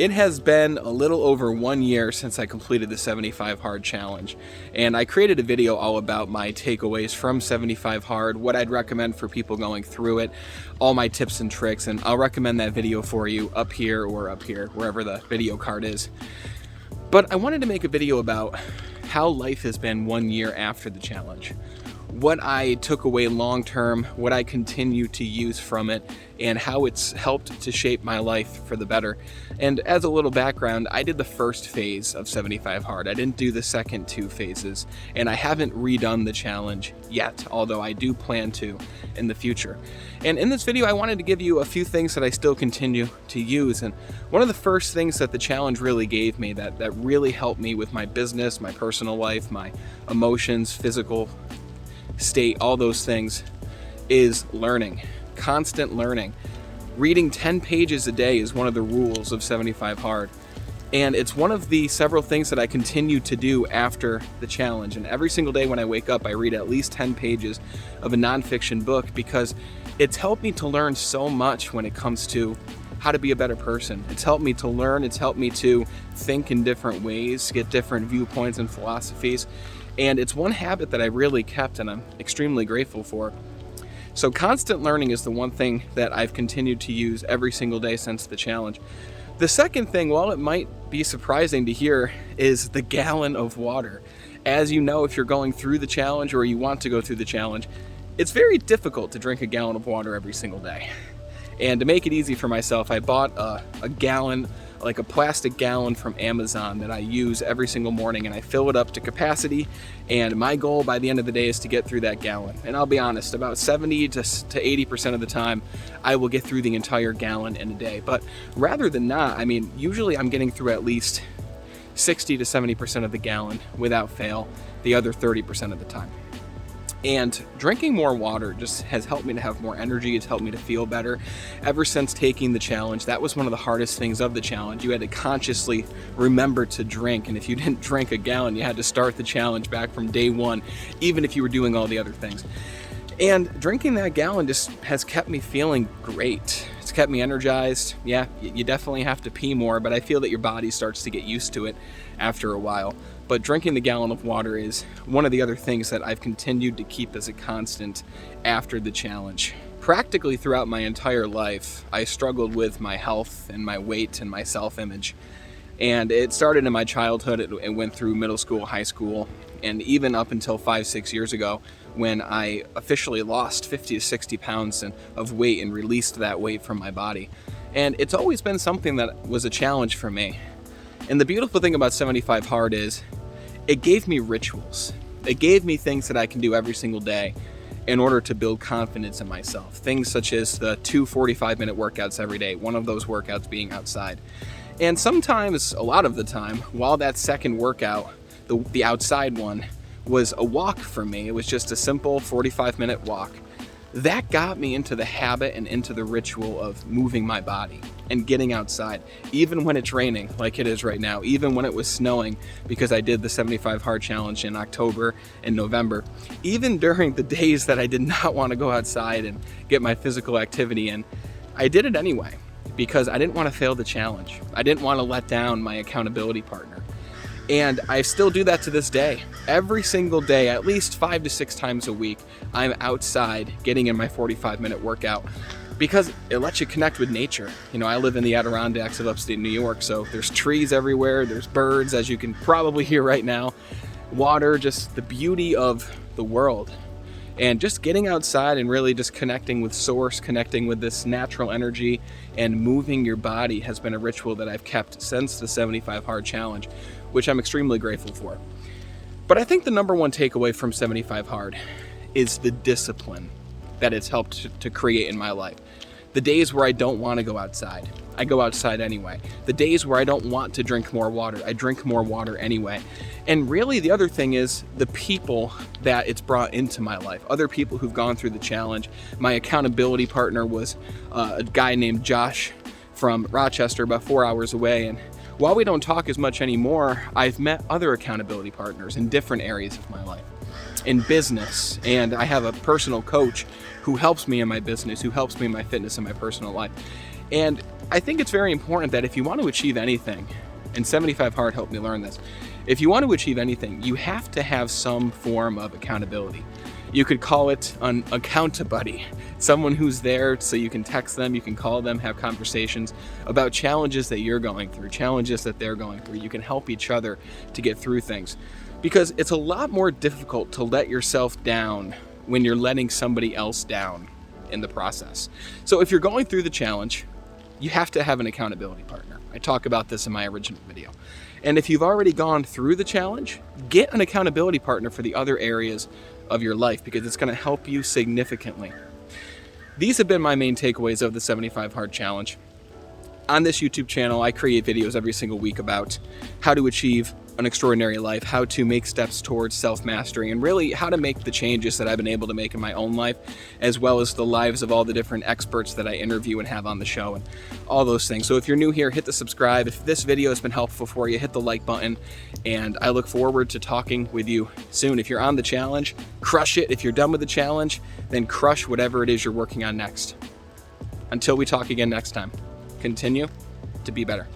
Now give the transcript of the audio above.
It has been a little over 1 year since I completed the 75 Hard Challenge, and I created a video all about my takeaways from 75 Hard, what I'd recommend for people going through it, all my tips and tricks, and I'll recommend that video for you up here or up here, wherever the video card is. But I wanted to make a video about how life has been 1 year after the challenge. What I took away long term, what I continue to use from it, and how it's helped to shape my life for the better. And as a little background, I did the first phase of 75 Hard. I didn't do the second 2 phases, and I haven't redone the challenge yet, although I do plan to in the future. And in this video, I wanted to give you a few things that I still continue to use. And one of the first things that the challenge really gave me that really helped me with my business, my personal life, my emotions, physical state, all those things, is learning. Constant learning. Reading 10 pages a day is one of the rules of 75 Hard. And it's one of the several things that I continue to do after the challenge. And every single day when I wake up, I read at least 10 pages of a nonfiction book because it's helped me to learn so much when it comes to how to be a better person. It's helped me to learn, it's helped me to think in different ways, get different viewpoints and philosophies. And it's one habit that I really kept and I'm extremely grateful for. So constant learning is the one thing that I've continued to use every single day since the challenge. The second thing, while it might be surprising to hear, is the gallon of water. As you know, if you're going through the challenge or you want to go through the challenge, it's very difficult to drink a gallon of water every single day. And to make it easy for myself, I bought a gallon, like a plastic gallon from Amazon that I use every single morning, and I fill it up to capacity. And my goal by the end of the day is to get through that gallon. And I'll be honest, about 70 to 80% of the time, I will get through the entire gallon in a day. But rather than not, I mean, usually I'm getting through at least 60 to 70% of the gallon without fail, the other 30% of the time. And drinking more water just has helped me to have more energy. It's helped me to feel better. Ever since taking the challenge, that was one of the hardest things of the challenge. You had to consciously remember to drink. And if you didn't drink a gallon, you had to start the challenge back from day one, even if you were doing all the other things. And drinking that gallon just has kept me feeling great. It's kept me energized. Yeah, you definitely have to pee more, but I feel that your body starts to get used to it after a while. But drinking the gallon of water is one of the other things that I've continued to keep as a constant after the challenge. Practically throughout my entire life, I struggled with my health and my weight and my self-image. And it started in my childhood. It went through middle school, high school, and even up until 5-6 years ago when I officially lost 50 to 60 pounds of weight and released that weight from my body. And it's always been something that was a challenge for me. And the beautiful thing about 75 Hard is it gave me rituals. It gave me things that I can do every single day in order to build confidence in myself. Things such as the 2 45-minute workouts every day, one of those workouts being outside. And sometimes, a lot of the time, while that second workout, the outside one, was a walk for me, it was just a simple 45-minute walk. That got me into the habit and into the ritual of moving my body and getting outside, even when it's raining like it is right now, even when it was snowing, because I did the 75 Hard Challenge in October and November. Even during the days that I did not want to go outside and get my physical activity in, I did it anyway because I didn't want to fail the challenge. I didn't want to let down my accountability partner. And I still do that to this day. Every single day, at least 5 to 6 times a week, I'm outside getting in my 45-minute workout because it lets you connect with nature. You know, I live in the Adirondacks of upstate New York, so there's trees everywhere, there's birds, as you can probably hear right now, water, just the beauty of the world. And just getting outside and really just connecting with source, connecting with this natural energy and moving your body has been a ritual that I've kept since the 75 Hard Challenge, which I'm extremely grateful for. But I think the number one takeaway from 75 Hard is the discipline that it's helped to create in my life. The days where I don't want to go outside, I go outside anyway. The days where I don't want to drink more water, I drink more water anyway. And really the other thing is the people that it's brought into my life, other people who've gone through the challenge. My accountability partner was a guy named Josh from Rochester, about 4 hours away. And while we don't talk as much anymore, I've met other accountability partners in different areas of my life. In business, and I have a personal coach who helps me in my business, who helps me in my fitness and my personal life. And I think it's very important that if you want to achieve anything, and 75 Hard helped me learn this, if you want to achieve anything, you have to have some form of accountability. You could call it an account-buddy, someone who's there so you can text them, you can call them, have conversations about challenges that you're going through, challenges that they're going through. You can help each other to get through things. Because it's a lot more difficult to let yourself down when you're letting somebody else down in the process. So if you're going through the challenge, you have to have an accountability partner. I talk about this in my original video. And if you've already gone through the challenge, get an accountability partner for the other areas of your life, because it's going to help you significantly. These have been my main takeaways of the 75 Hard Challenge. On this YouTube channel, I create videos every single week about how to achieve an extraordinary life, how to make steps towards self-mastery, and really how to make the changes that I've been able to make in my own life, as well as the lives of all the different experts that I interview and have on the show and all those things. So if you're new here, hit the subscribe. If this video has been helpful for you, hit the like button, and I look forward to talking with you soon. If you're on the challenge, crush it. If you're done with the challenge, then crush whatever it is you're working on next. Until we talk again next time, continue to be better.